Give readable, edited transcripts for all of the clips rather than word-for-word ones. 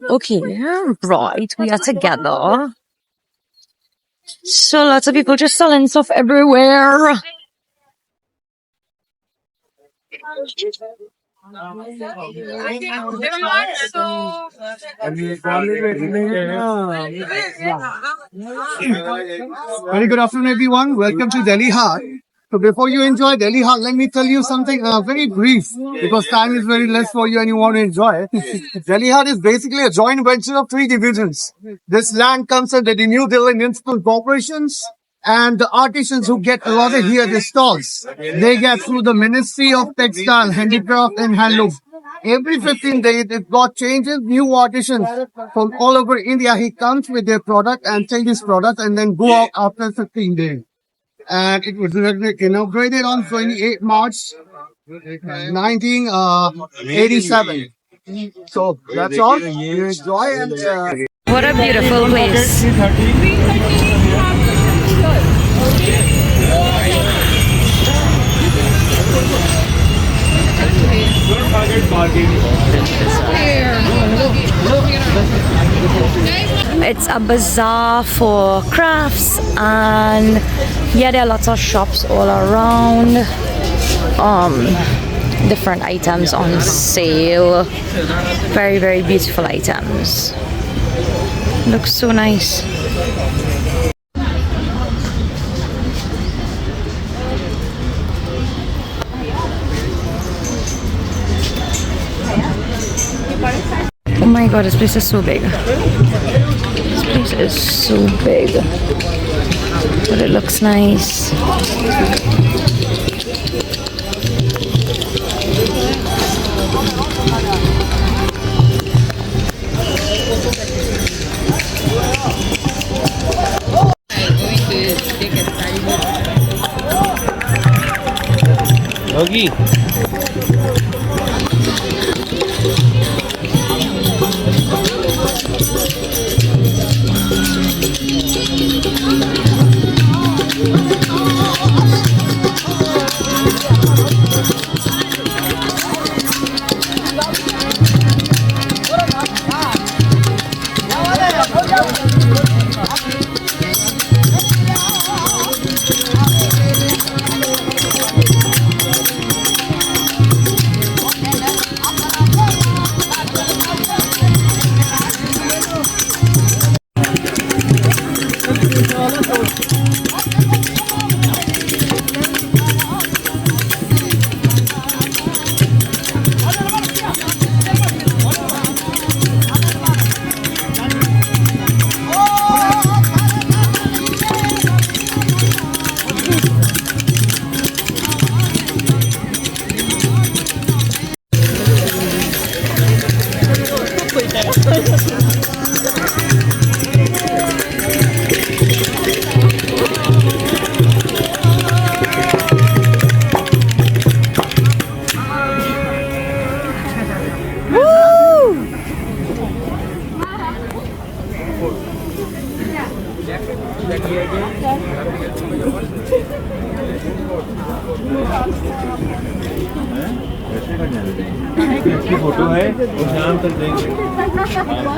Okay, right, we are together. So lots of people just selling stuff everywhere. Very good afternoon, everyone. Welcome to Dilli Haat. So before you enjoy Dilli Haat, let me tell you something very brief because time is very less for you and you want to enjoy it. Dilli Haat is basically a joint venture of three divisions. This land comes under the New Delhi Municipal Corporations and the artisans who get allotted here the stalls. They get through the Ministry of Textile, Handicraft and Handloom. Every 15 days, it got changes, new artisans from all over India. He comes with their product and changes product and then go out after 15 days. And it was inaugurated on 28 March 1987. So that's all. You enjoy and What a beautiful place. It's a bazaar for crafts, and yeah, there are lots of shops all around. Different items on sale. Very, very beautiful items. Looks so nice. Oh my god, this place is so big. This place is so big. But it looks nice. Yogi. Photo है वो शाम तक देंगे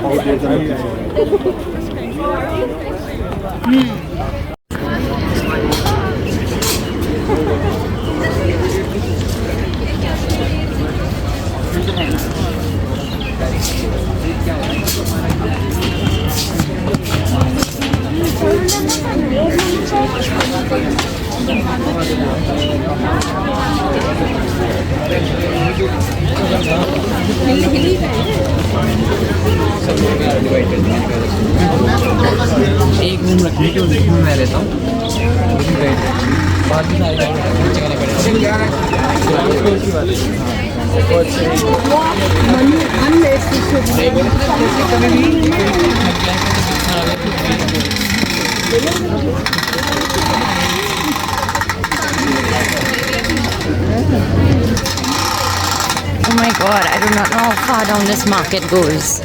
एक room रखने के उस room में रहता हूँ बाकी सारे Oh my god, I do not know how far down this market goes.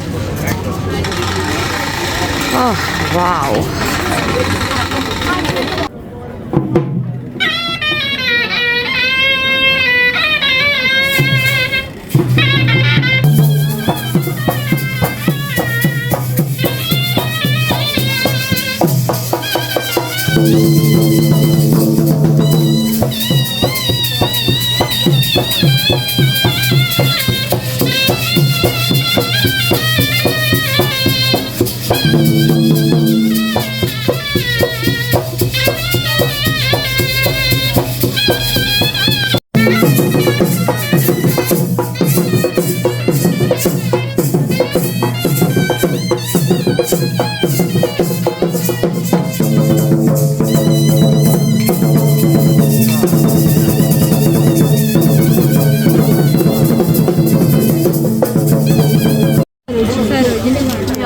Oh, wow.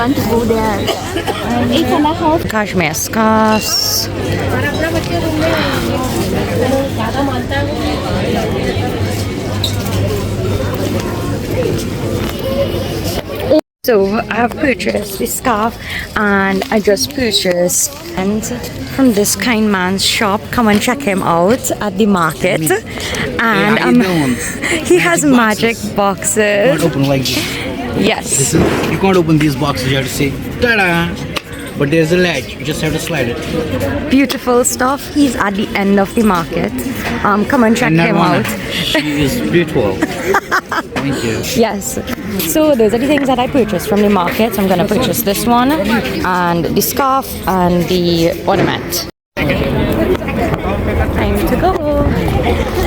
want to go there. 8.5. Cashmere scarves. So I have purchased this scarf and I just purchased and from this kind man's shop. Come and check him out at the market. And how you doing? he has magic boxes. You can't open like this. Yes. You can't open these boxes. You have to say, ta-da! But there's a latch. You just have to slide it. Beautiful stuff. He's at the end of the market. Come and check And him Nirvana, out. she is beautiful. Thank you. Yes. So those are the things that I purchased from the market. So I'm gonna purchase this one and the scarf and the ornament. Time to go.